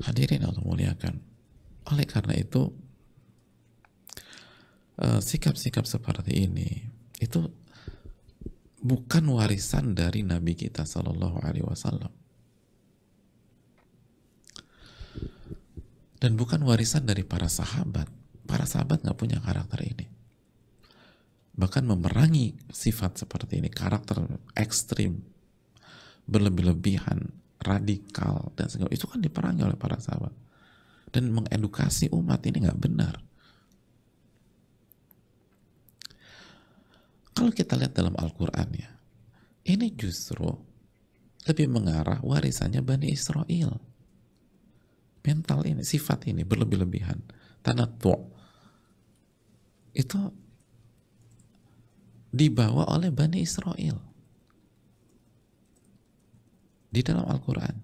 Hadirin Allah muliakan. Oleh karena itu, sikap-sikap seperti ini itu bukan warisan dari Nabi kita Shallallahu Alaihi Wasallam, dan bukan warisan dari para sahabat. Para sahabat nggak punya karakter ini, bahkan memerangi sifat seperti ini, karakter ekstrim, berlebih-lebihan, radikal, dan segala itu kan diperangi oleh para sahabat, dan mengedukasi umat ini nggak benar. Kalau kita lihat dalam Al-Quran ya, ini justru lebih mengarah warisannya Bani Israel. Mental ini, sifat ini, berlebih-lebihan, tanattu' itu dibawa oleh Bani Israel di dalam Al-Quran.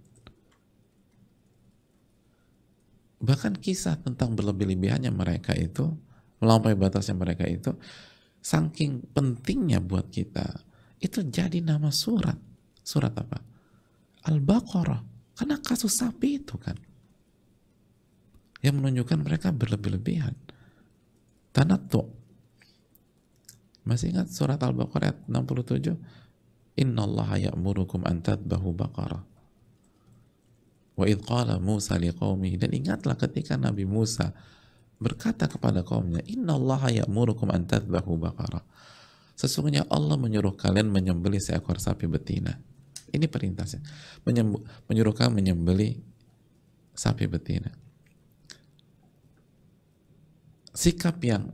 Bahkan kisah tentang berlebih-lebihannya mereka itu, melampaui batasnya mereka itu, saking pentingnya buat kita, itu jadi nama surat. Surat apa? Al-Baqarah. Karena kasus sapi itu kan, yang menunjukkan mereka berlebih-lebihan. Tanattu. Masih ingat surat Al-Baqarah ayat 67? Innallaha ya'murukum an tadbahu baqarah. Wa idh qala Musa liqaumihi, dan ingatlah ketika Nabi Musa berkata kepada kaumnya, innallaha ya'murukum an tadbahu baqarah. Sesungguhnya Allah menyuruh kalian menyembelih seekor sapi betina. Ini perintahnya. Menyuruh kalian menyembelih sapi betina. Sikap yang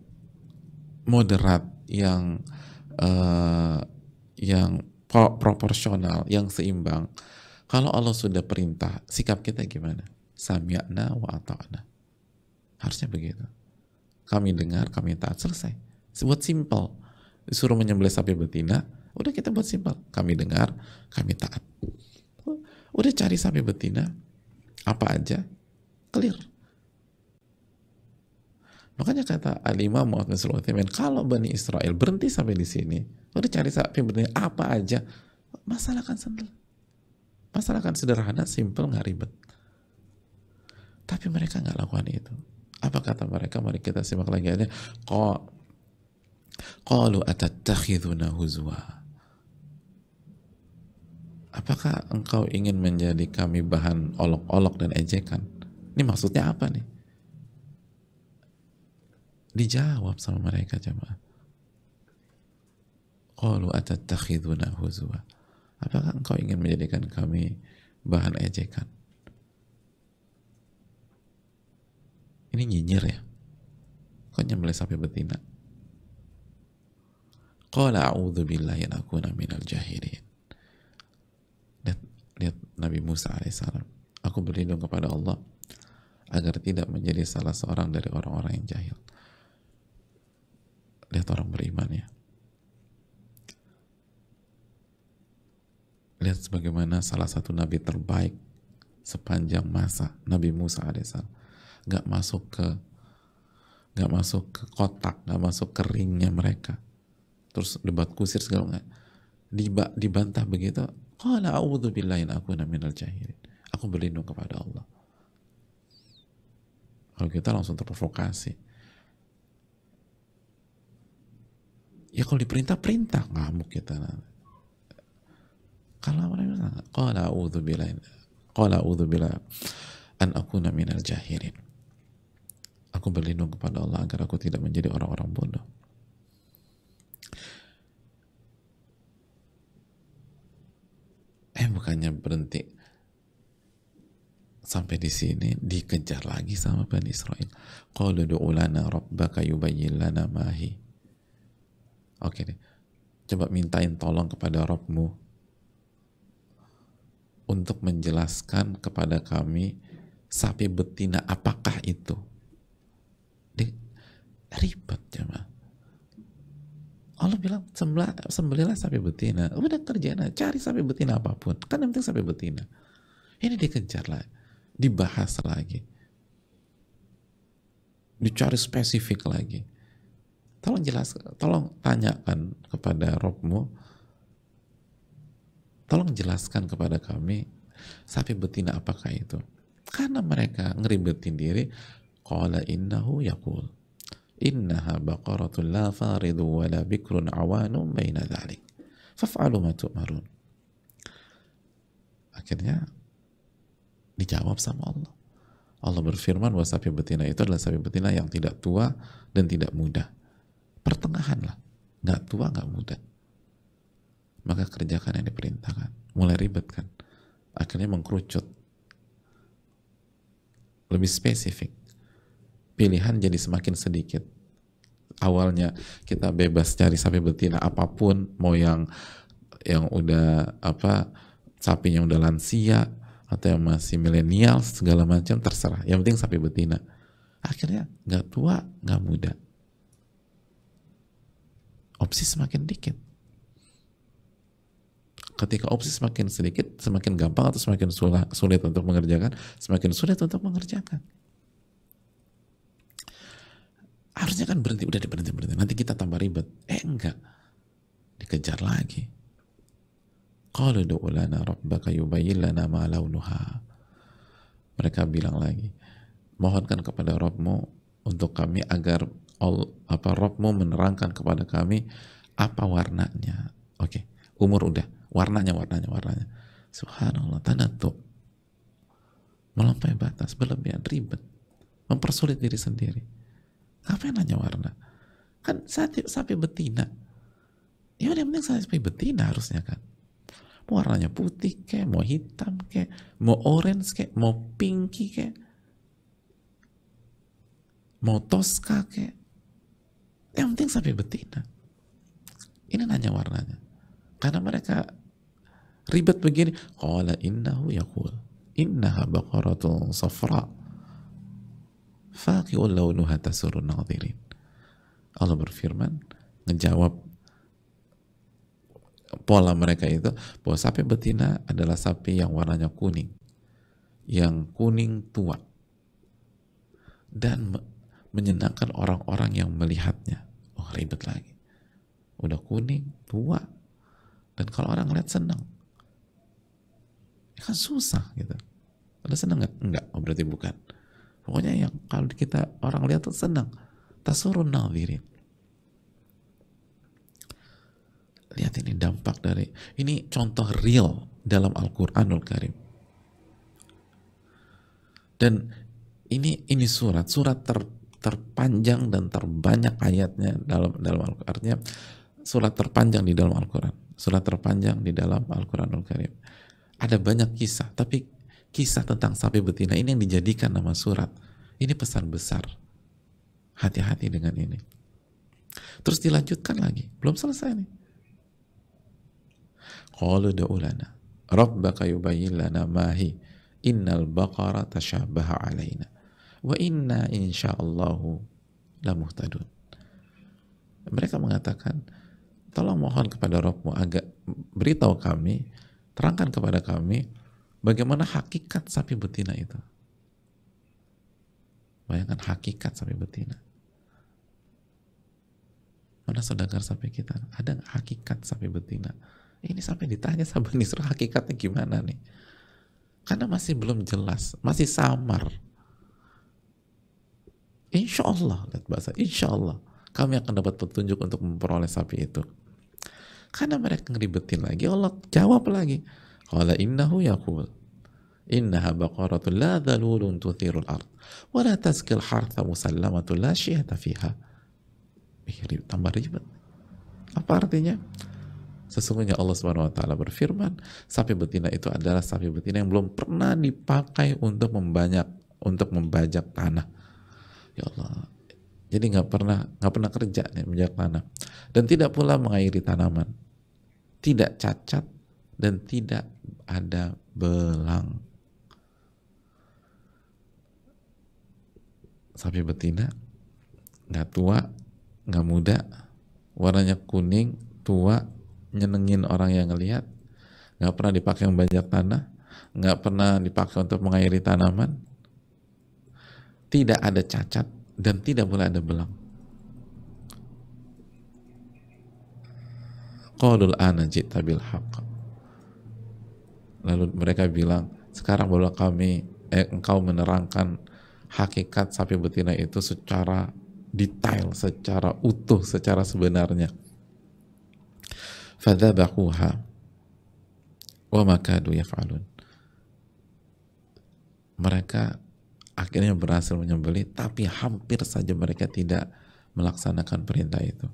moderat, yang proporsional, yang seimbang. Kalau Allah sudah perintah, sikap kita gimana? Sami'na wa ata'na. Harusnya begitu. Kami dengar, kami taat, selesai. Buat simple. Disuruh menyembelih sapi betina, udah kita buat simple. Kami dengar, kami taat. Udah cari sapi betina, apa aja, clear. Makanya kata Al-Imam Muhammad bin Shalih Al-Utsaimin, kalau Bani Israel berhenti sampai di sini, udah cari sapi betina apa aja, masalah kan sendiri. Masalah kan sederhana, simple, nggak ribet. Tapi mereka nggak lakukan itu. Apa kata mereka? Mari kita simak lagi aja. Qalu atattakhiduna huzwa. Apakah engkau ingin menjadi kami bahan olok-olok dan ejekan? Ini maksudnya apa nih? Dijawab sama mereka jemaah. Qalu atattakhiduna huzwa. Apakah engkau ingin menjadikan kami bahan ejekan? Ini nyinyir ya? Kok nyembelih sapi betina? Qala a'udzu billahi an akuna minal jahilin. Lihat Nabi Musa alaihissalam. Aku berlindung kepada Allah agar tidak menjadi salah seorang dari orang-orang yang jahil. Lihat orang beriman ya. Lihat sebagaimana salah satu nabi terbaik sepanjang masa, Nabi Musa alaihissalam, nggak masuk ke kotak, nggak masuk ke ringnya mereka, terus debat kusir segala nggak, dibantah begitu. Qala a'udzu billahi an akuna minal jahilin. Aku berlindung kepada Allah. Kalau kita langsung terprovokasi. Ya kalau diperintah, perintah, ngamuk kita. Kalau mereka qala a'udzu billahi an akuna minal jahilin. Aku berlindung kepada Allah agar aku tidak menjadi orang-orang bodoh. Bukannya berhenti sampai di sini, dikejar lagi sama Bani Israel. Qalu du'u lana rabbaka yubayyin lana ma hi. Oke deh. Coba mintain tolong kepada Rabbmu untuk menjelaskan kepada kami sapi betina apakah itu. Ribet jemaah. Allah bilang sembelihlah sapi betina. Udah kerjaan aja, cari sapi betina apapun. Kan yang penting sapi betina. Ini dikejar lah, dibahas lagi, dicari spesifik lagi. Tolong tanyakan kepada Rabbmu, tolong jelaskan kepada kami sapi betina apakah itu. Karena mereka ngeribetin diri. Qala innahu yaqul innaha baqaratun la faridu wa la bikrun awanun baina dhalik faf'alu ma tu'marun. Akhirnya dijawab sama Allah. Allah berfirman bahwa sapi betina itu adalah sapi betina yang tidak tua dan tidak muda. Pertengahan lah, nggak tua nggak muda. Maka kerjakan yang diperintahkan. Mulai ribet kan, akhirnya mengkerucut, lebih spesifik. Pilihan jadi semakin sedikit. Awalnya kita bebas cari sapi betina apapun, mau yang udah sapinya udah lansia atau yang masih milenial segala macam terserah. Yang penting sapi betina. Akhirnya nggak tua nggak muda. Opsi semakin dikit. Ketika opsi semakin sedikit, semakin gampang atau semakin sulit untuk mengerjakan, semakin sulit untuk mengerjakan. Harusnya kan berhenti, udah berhenti. Nanti kita tambah ribet. Enggak. Dikejar lagi. Qalu du'u lana rabbaka yubayyin lana ma launuha. Mereka bilang lagi, mohonkan kepada Rabbmu untuk kami agar Rabbmu menerangkan kepada kami apa warnanya. Oke, umur udah. Warnanya. Subhanallah, tanattu. Melampaui batas, berlebihan, ribet. Mempersulit diri sendiri. Ngapain nanya warna? Kan sapi betina. Ya udah, yang penting sapi betina harusnya kan. Mau warnanya putih kayak, mau hitam kayak, mau orange kayak, mau pinky kayak, mau toska kayak. Yang penting sapi betina. Ini nanya warnanya. Karena mereka ribet begini. Qala innahu yaqul innaha baqaratun safra faqi'un launuha tasurrun nadhirin. Allah berfirman, ngejawab pola mereka itu, bahwa sapi betina adalah sapi yang warnanya kuning, yang kuning tua, dan menyenangkan orang-orang yang melihatnya. Oh, ribet lagi. Udah kuning, tua, dan kalau orang lihat senang. Ya kan susah gitu. Ada senang nggak? Enggak, oh, berarti bukan. Pokoknya yang kalau kita orang lihat tuh senang. Tasurun nadhirin. Lihat ini dampak dari, ini contoh real dalam Al-Quranul Karim. Dan ini surat terpanjang dan terbanyak ayatnya dalam Al-Quran. Artinya surat terpanjang di dalam Al-Quran. Surat terpanjang di dalam Al-Quranul Karim. Ada banyak kisah, tapi kisah tentang sapi betina ini yang dijadikan nama surat. Ini pesan besar. Hati-hati dengan ini. Terus dilanjutkan lagi. Belum selesai nih. Qalu du'u lana rabbaka yubayyin lana ma hi innal baqara tashabaha alaina wa inna insyaallahu lamuhtadun. Mereka mengatakan, tolong mohon kepada Rabbmu agak beritahu kami, terangkan kepada kami bagaimana hakikat sapi betina itu. Bayangkan hakikat sapi betina. Mana saudagar sapi kita? Ada nggak hakikat sapi betina? Ini sampai ditanya sama Nisra, hakikatnya gimana nih? Karena masih belum jelas, masih samar. Insya Allah, lihat bahasa, insya Allah kami akan dapat petunjuk untuk memperoleh sapi itu. Karena mereka ngeribetin lagi, Allah jawab lagi. Qala innahu yaqul innaha baqaratun la dhalulun tuthirul ard wa la tazkil hartha musallamatun la syihata fiha. Tambah ribet. Apa artinya? Sesungguhnya Allah Subhanahu wa taala berfirman, sapi betina itu adalah sapi betina yang belum pernah dipakai untuk membajak tanah. Ya Allah. Jadi nggak pernah kerja nih membajak tanah. Dan tidak pula mengairi tanaman. Tidak cacat dan tidak ada belang. Sapi betina nggak tua, nggak muda, warnanya kuning, tua, nyenengin orang yang ngelihat, nggak pernah dipakai membajak tanah, nggak pernah dipakai untuk mengairi tanaman, tidak ada cacat dan tidak boleh ada belang. Qalul ana ji'ta bil haqq. Lalu mereka bilang, sekarang barulah kami engkau menerangkan hakikat sapi betina itu secara detail, secara utuh, secara sebenarnya. Fadzabahuha wa ma kadu yaf'alun. Mereka akhirnya berhasil menyembelih, tapi hampir saja mereka tidak melaksanakan perintah itu.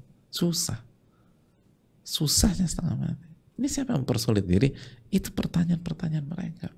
Susahnya setengah mati. Ini siapa yang mempersulit diri? Itu pertanyaan-pertanyaan mereka.